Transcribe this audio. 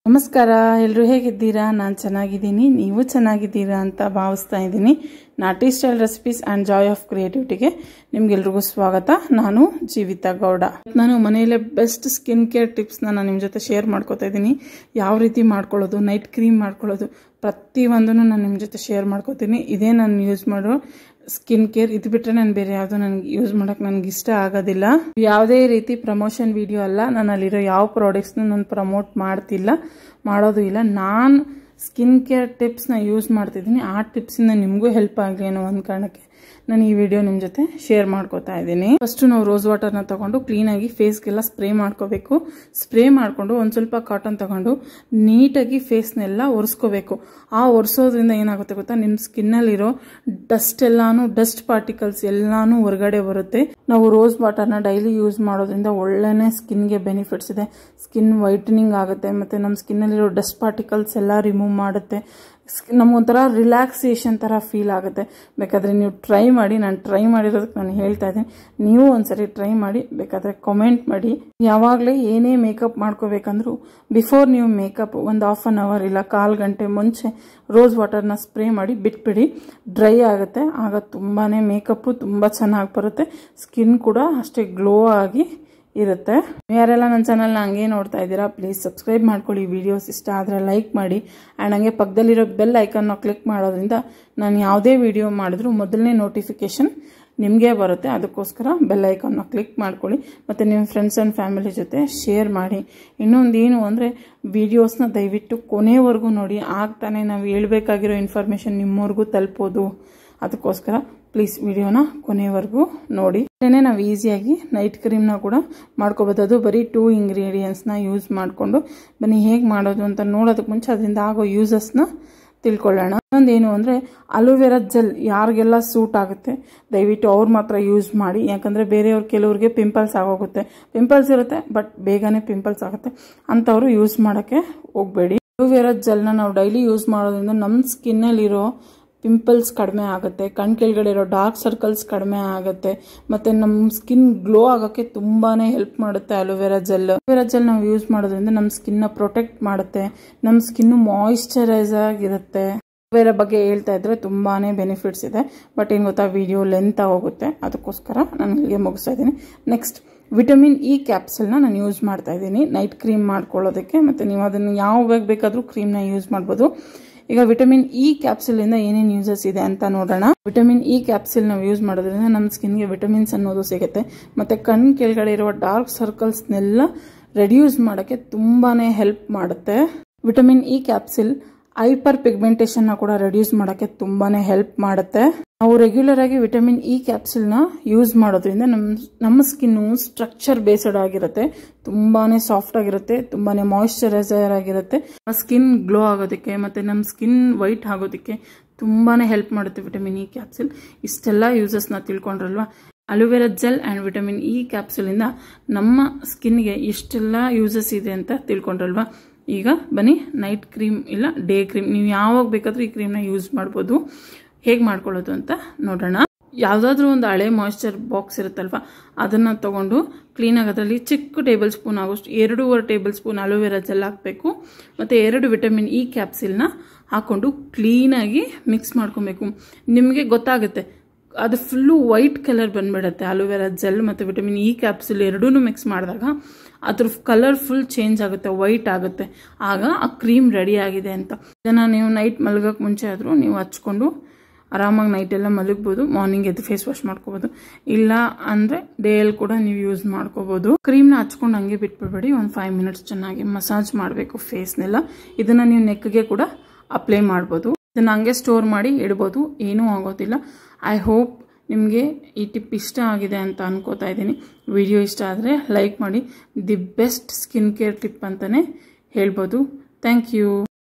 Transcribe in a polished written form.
ನಮಸ್ಕಾರ ಎಲ್ಲರೂ ಹೇಗಿದ್ದೀರಾ ನಾನು ಚೆನ್ನಾಗಿದ್ದೀನಿ ನೀವು ಚೆನ್ನಾಗಿದ್ದೀರಾ ಅಂತ ಭಾವಿಸ್ತಾ ಇದ್ದೀನಿ ನಾಟಿ style recipes and joy of ಕ್ರಿಯೇಟಿವಿಟಿಗೆ ನಿಮಗೆಲ್ಲರಿಗೂ ಸ್ವಾಗತ ನಾನು ಜೀವಿತಾ ಗೌಡ ನಾನು ಮನೆಯಲ್ಲೇ ಬೆಸ್ಟ್ ಸ್ಕಿನ್ ಕೇರ್ ಟಿಪ್ಸ್ ನಾನು ನಿಮ್ಮ ಜೊತೆ ಶೇರ್ ಮಾಡ್ಕೊತಾ ಇದ್ದೀನಿ ಯಾವ ರೀತಿ ಮಾಡ್ಕೊಳ್ಳೋದು ನೈಟ್ ಕ್ರೀಮ್ ಮಾಡ್ಕೊಳ್ಳೋದು ಪ್ರತಿಯೊಂದನ್ನು ನಾನು ನಿಮ್ಮ ಜೊತೆ ಶೇರ್ ಮಾಡ್ಕೊತೀನಿ ಇದೇ ನಾನು ಯೂಸ್ ಮಾಡೋ ಸ್ಕಿನ್ ಕೇರ್ ಇದು ಬಿಟ್ಟರೆ ನಾನು ಬೇರೆ ಯಾವುದು ನನಗೆ ಯೂಸ್ ಮಾಡೋಕ್ಕೆ ನನಗೆ ಇಷ್ಟ ಆಗೋದಿಲ್ಲ ಯಾವುದೇ ರೀತಿ ಪ್ರಮೋಷನ್ ವಿಡಿಯೋ ಅಲ್ಲ ನಾನು ಅಲ್ಲಿರೋ ಯಾವ ಪ್ರಾಡಕ್ಟ್ಸ್ನು ನಾನು ಪ್ರಮೋಟ್ ಮಾಡೋದು ಇಲ್ಲ ನಾನು ಸ್ಕಿನ್ ಕೇರ್ ಟಿಪ್ಸ್ನ ಯೂಸ್ ಮಾಡ್ತಿದ್ದೀನಿ ಆ ಟಿಪ್ಸಿಂದ ನಿಮಗೂ ಹೆಲ್ಪ್ ಆಗಲಿ ಅನ್ನೋ ಒಂದು ಕಾರಣಕ್ಕೆ ನಾನು ಈ ವಿಡಿಯೋ ನಿಮ್ಮ ಜೊತೆ ಶೇರ್ ಮಾಡ್ಕೋತಾ ಇದ್ದೀನಿ ಫಸ್ಟ್ ನಾವು ರೋಸ್ ವಾಟರ್ನ ತಗೊಂಡು ಕ್ಲೀನಾಗಿ ಫೇಸ್ಗೆಲ್ಲ ಸ್ಪ್ರೇ ಮಾಡ್ಕೋಬೇಕು ಸ್ಪ್ರೇ ಮಾಡಿಕೊಂಡು ಒಂದು ಸ್ವಲ್ಪ ಕಾಟನ್ ತಗೊಂಡು ನೀಟಾಗಿ ಫೇಸ್ನೆಲ್ಲ ಒರೆಸ್ಕೋಬೇಕು ಆ ಒರೆಸೋದ್ರಿಂದ ಏನಾಗುತ್ತೆ ಗೊತ್ತಾ ನಿಮ್ಮ ಸ್ಕಿನ್ನಲ್ಲಿರೋ ಡಸ್ಟ್ ಪಾರ್ಟಿಕಲ್ಸ್ ಎಲ್ಲಾನು ಹೊರಗಡೆ ಬರುತ್ತೆ ನಾವು ರೋಸ್ ವಾಟರ್ನ ಡೈಲಿ ಯೂಸ್ ಮಾಡೋದ್ರಿಂದ ಒಳ್ಳೆನೇ ಸ್ಕಿನ್ಗೆ ಬೆನಿಫಿಟ್ಸ್ ಇದೆ ಸ್ಕಿನ್ ವೈಟನಿಂಗ್ ಆಗುತ್ತೆ ಮತ್ತು ನಮ್ಮ ಸ್ಕಿನ್ನಲ್ಲಿರೋ ಡಸ್ಟ್ ಪಾರ್ಟಿಕಲ್ಸ್ ಎಲ್ಲ ರಿಮೂವ್ ಮಾಡುತ್ತೆ ನಮಗೊಂಥರ ರಿಲ್ಯಾಕ್ಸೇಷನ್ ಥರ ಫೀಲ್ ಆಗುತ್ತೆ ಬೇಕಾದರೆ ನೀವು ಟ್ರೈ ಮಾಡಿ ನಾನು ಟ್ರೈ ಮಾಡಿರೋದಕ್ಕೆ ನಾನು ಹೇಳ್ತಾ ಇದ್ದೀನಿ ನೀವು ಒಂದ್ಸರಿ ಟ್ರೈ ಮಾಡಿ ಬೇಕಾದರೆ ಕಮೆಂಟ್ ಮಾಡಿ ಯಾವಾಗಲೇ ಏನೇ ಮೇಕಪ್ ಮಾಡ್ಕೋಬೇಕಂದ್ರೂ ಬಿಫೋರ್ ನೀವು ಮೇಕಪ್ ಒಂದು ಹಾಫ್ ಆನ್ ಅವರ್ ಇಲ್ಲ ಕಾಲು ಗಂಟೆ ಮುಂಚೆ ರೋಸ್ ವಾಟರ್ನ ಸ್ಪ್ರೇ ಮಾಡಿ ಬಿಟ್ಬಿಡಿ ಡ್ರೈ ಆಗುತ್ತೆ ಆಗ ತುಂಬಾ ಮೇಕಪ್ಪು ತುಂಬ ಚೆನ್ನಾಗಿ ಬರುತ್ತೆ ಸ್ಕಿನ್ ಕೂಡ ಅಷ್ಟೇ ಗ್ಲೋ ಆಗಿ ಇರುತ್ತೆ ಯಾರೆಲ್ಲ ನನ್ನ ಚಾನಲ್ನ ಹಂಗೆ ನೋಡ್ತಾ ಇದ್ದೀರಾ ಪ್ಲೀಸ್ ಸಬ್ಸ್ಕ್ರೈಬ್ ಮಾಡ್ಕೊಳ್ಳಿ ವಿಡಿಯೋಸ್ ಇಷ್ಟ ಆದರೆ ಲೈಕ್ ಮಾಡಿ ಆ್ಯಂಡ್ ಹಂಗೆ ಪಕ್ಕದಲ್ಲಿರೋ ಬೆಲ್ ಐಕನ್ನ ಕ್ಲಿಕ್ ಮಾಡೋದ್ರಿಂದ ನಾನು ಯಾವುದೇ ವಿಡಿಯೋ ಮಾಡಿದ್ರೂ ಮೊದಲನೇ ನೋಟಿಫಿಕೇಶನ್ ನಿಮಗೆ ಬರುತ್ತೆ ಅದಕ್ಕೋಸ್ಕರ ಬೆಲ್ ಐಕನ್ನ ಕ್ಲಿಕ್ ಮಾಡ್ಕೊಳ್ಳಿ ಮತ್ತು ನಿಮ್ಮ ಫ್ರೆಂಡ್ಸ್ ಆ್ಯಂಡ್ ಫ್ಯಾಮಿಲಿ ಜೊತೆ ಶೇರ್ ಮಾಡಿ ಇನ್ನೊಂದೇನು ಅಂದರೆ ವಿಡಿಯೋಸ್ನ ದಯವಿಟ್ಟು ಕೊನೆವರೆಗೂ ನೋಡಿ ಆಗ್ತಾನೆ ನಾವು ಹೇಳ್ಬೇಕಾಗಿರೋ ಇನ್ಫಾರ್ಮೇಷನ್ ನಿಮ್ಮವರೆಗೂ ತಲುಪೋದು ಅದಕ್ಕೋಸ್ಕರ ಪ್ಲೀಸ್ ವಿಡಿಯೋನ ಕೊನೆವರೆಗೂ ನೋಡಿ ನಾವು ಈಸಿಯಾಗಿ ನೈಟ್ ಕ್ರೀಮ್ನ ಕೂಡ ಮಾಡ್ಕೋಬೋದು ಅದು ಬರೀ 2 ಇಂಗ್ರೀಡಿಯೆಂಟ್ಸ್ನ ಯೂಸ್ ಮಾಡಿಕೊಂಡು ಬನ್ನಿ ಹೇಗೆ ಮಾಡೋದು ಅಂತ ನೋಡೋದಕ್ಕೆ ಮುಂಚೆ ಅದರಿಂದ ಆಗೋ ಯೂಸಸ್ನ ತಿಳ್ಕೊಳ್ಳೋಣ ಒಂದೇನು ಅಂದರೆ ಅಲೋವೆರಾ ಜೆಲ್ ಯಾರಿಗೆಲ್ಲ ಸೂಟ್ ಆಗುತ್ತೆ ದಯವಿಟ್ಟು ಅವ್ರು ಮಾತ್ರ ಯೂಸ್ ಮಾಡಿ ಯಾಕಂದರೆ ಬೇರೆಯವ್ರು ಕೆಲವ್ರಿಗೆ ಪಿಂಪಲ್ಸ್ ಆಗೋಗುತ್ತೆ ಪಿಂಪಲ್ಸ್ ಇರುತ್ತೆ ಬಟ್ ಬೇಗನೆ ಪಿಂಪಲ್ಸ್ ಆಗುತ್ತೆ ಅಂಥವ್ರು ಯೂಸ್ ಮಾಡೋಕ್ಕೆ ಹೋಗಬೇಡಿ ಅಲೋವೆರಾ ಜೆಲ್ನ ನಾವು ಡೈಲಿ ಯೂಸ್ ಮಾಡೋದ್ರಿಂದ ನಮ್ಮ ಸ್ಕಿನ್ನಲ್ಲಿರೋ ಪಿಂಪಲ್ಸ್ ಕಡಿಮೆ ಆಗುತ್ತೆ ಕಣ್ ಕೆಳಗಡೆ ಇರೋ ಡಾರ್ಕ್ ಸರ್ಕಲ್ಸ್ ಕಡಿಮೆ ಆಗುತ್ತೆ ಮತ್ತು ನಮ್ಮ ಸ್ಕಿನ್ ಗ್ಲೋ ಆಗೋಕ್ಕೆ ತುಂಬಾ ಹೆಲ್ಪ್ ಮಾಡುತ್ತೆ ಅಲೋವೆರಾ ಜೆಲ್ ನಾವು ಯೂಸ್ ಮಾಡೋದ್ರಿಂದ ನಮ್ಮ ಸ್ಕಿನ್ನ ಪ್ರೊಟೆಕ್ಟ್ ಮಾಡುತ್ತೆ ನಮ್ಮ ಸ್ಕಿನ್ನು ಮಾಯಿಶ್ಚರೈಸ್ ಆಗಿರುತ್ತೆ ಅಲೋವೆರಾ ಬಗ್ಗೆ ಹೇಳ್ತಾ ಇದ್ರೆ ತುಂಬಾ ಬೆನಿಫಿಟ್ಸ್ ಇದೆ ಬಟ್ ಏನು ಗೊತ್ತಾ ವಿಡಿಯೋ ಲೆಂತ್ ಹೋಗುತ್ತೆ ಅದಕ್ಕೋಸ್ಕರ ನಾನು ಇಲ್ಲಿಗೆ ಮುಗಿಸ್ತಾ ಇದ್ದೀನಿ ನೆಕ್ಸ್ಟ್ ವಿಟಮಿನ್ ಇ ಕ್ಯಾಪ್ಸಲ್ನ ನಾನು ಯೂಸ್ ಮಾಡ್ತಾ ಇದ್ದೀನಿ ನೈಟ್ ಕ್ರೀಮ್ ಮಾಡ್ಕೊಳ್ಳೋದಕ್ಕೆ ಮತ್ತು ನೀವು ಅದನ್ನು ಯಾವಾಗ ಬೇಕಾದರೂ ಕ್ರೀಮ್ನ ಯೂಸ್ ಮಾಡ್ಬೋದು ಈಗ ವಿಟಮಿನ್ ಇ ಕ್ಯಾಪ್ಸೂಲಿಂದ ಏನೇನು ಯೂಸಸ್ ಇದೆ ಅಂತ ನೋಡೋಣ ವಿಟಮಿನ್ ಇ ಕ್ಯಾಪ್ಸೂಲ್ ನಾವು ಯೂಸ್ ಮಾಡೋದ್ರಿಂದ ನಮ್ಮ ಸ್ಕಿನ್ಗೆ ವಿಟಮಿನ್ಸ್ ಅನ್ನೋದು ಸಿಗುತ್ತೆ ಮತ್ತು ಕಣ್ ಕೆಳಗಡೆ ಇರುವ ಡಾರ್ಕ್ ಸರ್ಕಲ್ಸ್ನೆಲ್ಲ ರೆಡ್ಯೂಸ್ ಮಾಡೋಕ್ಕೆ ತುಂಬಾ ಹೆಲ್ಪ್ ಮಾಡುತ್ತೆ ವಿಟಮಿನ್ ಇ ಕ್ಯಾಪ್ಸೂಲ್ ಹೈಪರ್ ಪಿಗ್ಮೆಂಟೇಷನ್ನ ಕೂಡ ರೆಡ್ಯೂಸ್ ಮಾಡೋಕ್ಕೆ ತುಂಬಾ ಹೆಲ್ಪ್ ಮಾಡುತ್ತೆ ನಾವು ರೆಗ್ಯುಲರ್ ಆಗಿ ವಿಟಮಿನ್ ಇ ಕ್ಯಾಪ್ಸೂಲ್ನ ಯೂಸ್ ಮಾಡೋದ್ರಿಂದ ನಮ್ಮ ಸ್ಕಿನ್ನು ಸ್ಟ್ರಕ್ಚರ್ ಬೇಸ್ಡ್ ಆಗಿರುತ್ತೆ ತುಂಬಾ ಸಾಫ್ಟ್ ಆಗಿರುತ್ತೆ ತುಂಬಾ ಮಾಯಿಶ್ಚರೈಸರ್ ಆಗಿರುತ್ತೆ ಸ್ಕಿನ್ ಗ್ಲೋ ಆಗೋದಕ್ಕೆ ಮತ್ತು ನಮ್ಮ ಸ್ಕಿನ್ ವೈಟ್ ಆಗೋದಕ್ಕೆ ತುಂಬಾ ಹೆಲ್ಪ್ ಮಾಡುತ್ತೆ ವಿಟಮಿನ್ ಇ ಕ್ಯಾಪ್ಸೂಲ್ ಇಷ್ಟೆಲ್ಲ ಯೂಸಸ್ನ ತಿಳ್ಕೊಂಡ್ರಲ್ವಾ aloe vera gel and vitamin E ಕ್ಯಾಪ್ಸೂಲಿಂದ ನಮ್ಮ ಸ್ಕಿನ್ಗೆ ಇಷ್ಟೆಲ್ಲ ಯೂಸಸ್ ಇದೆ ಅಂತ ತಿಳ್ಕೊಂಡ್ರಲ್ವಾ ಈಗ ಬನ್ನಿ ನೈಟ್ ಕ್ರೀಮ್ ಇಲ್ಲ ಡೇ ಕ್ರೀಮ್ ನೀವು ಯಾವಾಗ ಬೇಕಾದರೂ ಈ ಕ್ರೀಮ್ನ ಯೂಸ್ ಮಾಡ್ಬೋದು ಹೇಗೆ ಮಾಡ್ಕೊಳ್ಳೋದು ಅಂತ ನೋಡೋಣ ಯಾವುದಾದ್ರೂ ಒಂದು ಹಳೆ ಮಾಯಿಶ್ಚರ್ ಬಾಕ್ಸ್ ಇರುತ್ತಲ್ವ ಅದನ್ನು ತೊಗೊಂಡು ಕ್ಲೀನಾಗಿ ಅದರಲ್ಲಿ ಚಿಕ್ಕ ಟೇಬಲ್ ಸ್ಪೂನ್ ಆಗೋಷ್ಟು 2.5 ಟೇಬಲ್ ಸ್ಪೂನ್ ಅಲೋವೆರಾ ಜೆಲ್ ಹಾಕಬೇಕು ಮತ್ತು 2 ವಿಟಮಿನ್ ಇ ಕ್ಯಾಪ್ಸೂಲ್ನ ಹಾಕ್ಕೊಂಡು ಕ್ಲೀನಾಗಿ ಮಿಕ್ಸ್ ಮಾಡ್ಕೊಬೇಕು ನಿಮಗೆ ಗೊತ್ತಾಗುತ್ತೆ ಅದು ಫುಲ್ಲು ವೈಟ್ ಕಲರ್ ಬಂದ್ಬಿಡುತ್ತೆ ಅಲೋವೆರಾ ಜೆಲ್ ಮತ್ತು ವಿಟಮಿನ್ ಇ ಕ್ಯಾಪ್ಸೂಲ್ ಎರಡೂ ಮಿಕ್ಸ್ ಮಾಡಿದಾಗ ಅದ್ರ ಕಲರ್ ಫುಲ್ ಚೇಂಜ್ ಆಗುತ್ತೆ ವೈಟ್ ಆಗುತ್ತೆ ಆಗ ಆ ಕ್ರೀಮ್ ರೆಡಿ ಆಗಿದೆ ಅಂತ ಇದನ್ನು ನೀವು ನೈಟ್ ಮಲಗೋಕ್ಕೆ ಮುಂಚೆ ಆದರೂ ನೀವು ಹಚ್ಕೊಂಡು ಆರಾಮಾಗಿ ನೈಟೆಲ್ಲ ಮಲಗ್ಬೋದು ಮಾರ್ನಿಂಗ್ ಎದ್ದು ಫೇಸ್ ವಾಶ್ ಮಾಡ್ಕೋಬೋದು ಇಲ್ಲ ಅಂದರೆ ಡೇಯಲ್ಲಿ ಕೂಡ ನೀವು ಯೂಸ್ ಮಾಡ್ಕೋಬೋದು ಕ್ರೀಮ್ನ ಹಚ್ಕೊಂಡು ಹಂಗೆ ಬಿಟ್ಬಿಡ್ಬೇಡಿ ಒಂದು 5 ಮಿನಿಟ್ಸ್ ಚೆನ್ನಾಗಿ ಮಸಾಜ್ ಮಾಡಬೇಕು ಫೇಸ್ನೆಲ್ಲ ಇದನ್ನು ನೀವು ನೆಕ್ಗೆ ಕೂಡ ಅಪ್ಲೈ ಮಾಡ್ಬೋದು ಇದನ್ನು ಹಂಗೆ ಸ್ಟೋರ್ ಮಾಡಿ ಇಡ್ಬೋದು ಏನೂ ಆಗೋದಿಲ್ಲ ಐ ಹೋಪ್ ನಿಮಗೆ ಈ ಟಿಪ್ ಇಷ್ಟ ಆಗಿದೆ ಅಂತ ಅನ್ಕೋತಾ ಇದ್ದೀನಿ ವಿಡಿಯೋ ಇಷ್ಟ ಆದರೆ ಲೈಕ್ ಮಾಡಿ the best skin care tip ಅಂತಲೇ ಹೇಳ್ಬೋದು ಥ್ಯಾಂಕ್ ಯು